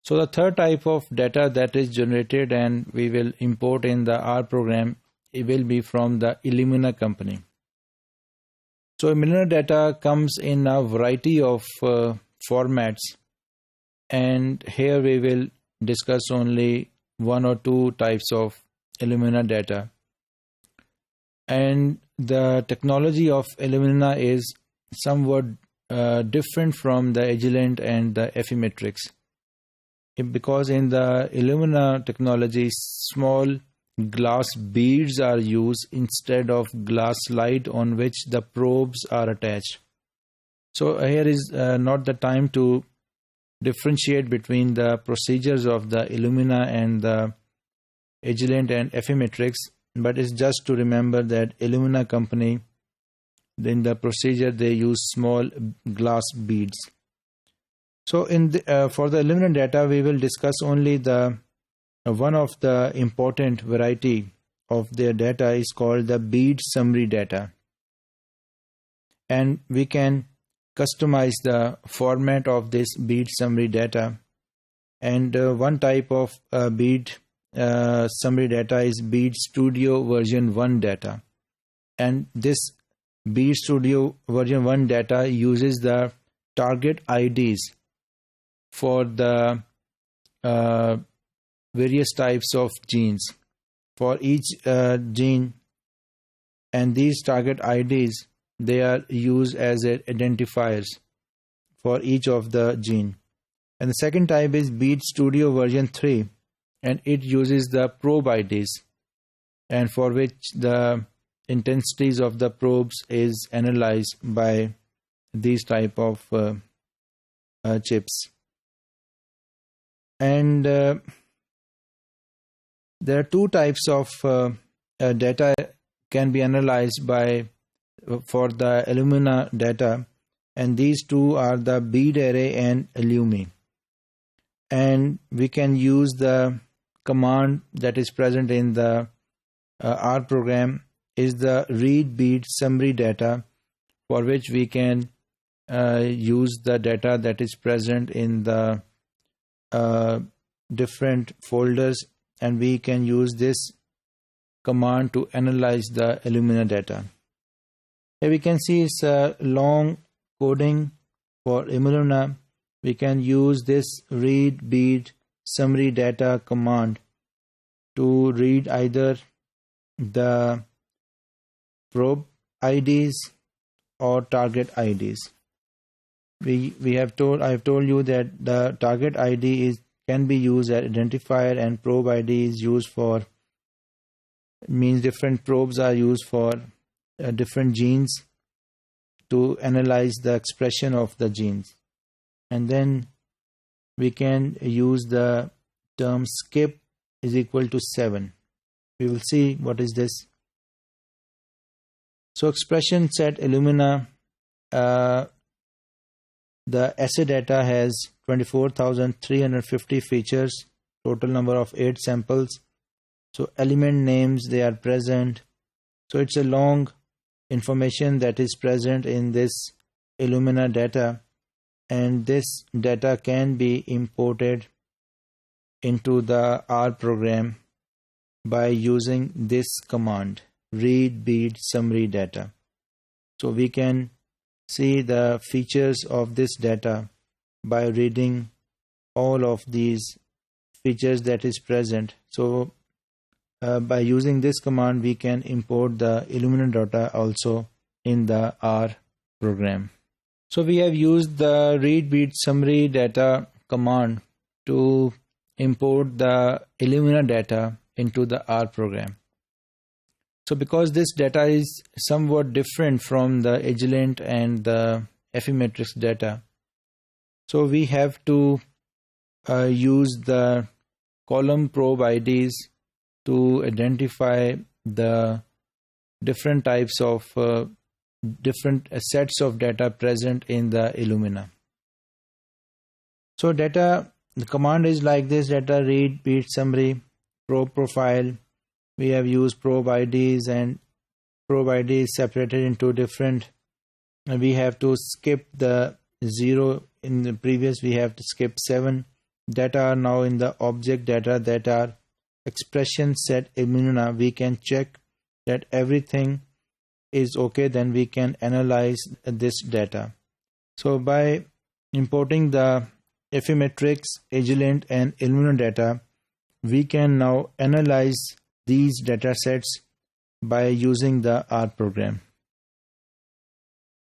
So the third type of data that is generated and we will import in the R program, it will be from the Illumina company. So Illumina data comes in a variety of formats, and here we will discuss only one or two types of Illumina data. And the technology of Illumina is somewhat different from the Agilent and the Affymetrix, because in the Illumina technology, small glass beads are used instead of glass slide on which the probes are attached. So here is not the time to differentiate between the procedures of the Illumina and the Agilent and Affymetrix, but it's just to remember that Illumina company, in the procedure they use small glass beads. So for the Illumina data, we will discuss only the one of the important variety of their data is called the bead summary data, and we can customize the format of this bead summary data. And one type of bead summary data is Bead Studio version 1 data, and this Bead Studio version 1 data uses the target IDs for the various types of genes for each gene, and these target IDs, they are used as identifiers for each of the gene. And the second type is Bead Studio version 3, and it uses the probe IDs, and for which the intensities of the probes is analyzed by these type of chips. And there are two types of data can be analyzed for the Illumina data, and these two are the bead array and Illumi. And we can use the command that is present in the R program is the read bead summary data, for which we can use the data that is present in the different folders, and we can use this command to analyze the Illumina data. Here we can see it's a long coding for Illumina. We can use this read bead summary data command to read either the probe IDs or target IDs. I have told you that the target ID can be used as identifier, and probe ID is used for, means different probes are used for different genes to analyze the expression of the genes. And then we can use the term skip is equal to 7. We will see what is this. So expression set Illumina, the assay data has 24,350 features, total number of 8 samples. So element names, they are present. So it's a long information that is present in this Illumina data, and this data can be imported into the R program by using this command, read bead summary data. So we can see the features of this data by reading all of these features that is present. So by using this command, we can import the Illumina data also in the R program. So we have used the read bead summary data command to import the Illumina data into the R program. So because this data is somewhat different from the Agilent and the Affymetrix data, so we have to use the column probe IDs to identify the different types of different sets of data present in the Illumina. So data, the command is like this: data read bead summary, probe profile. We have used probe IDs, and probe IDs separated into different. We have to skip the 0 in the previous. We have to skip 7. data are now in the object data that are expression set Illumina, we can check that everything is okay, then we can analyze this data. So by importing the Affymetrix, Agilent and Illumina data, we can now analyze these data sets by using the R program.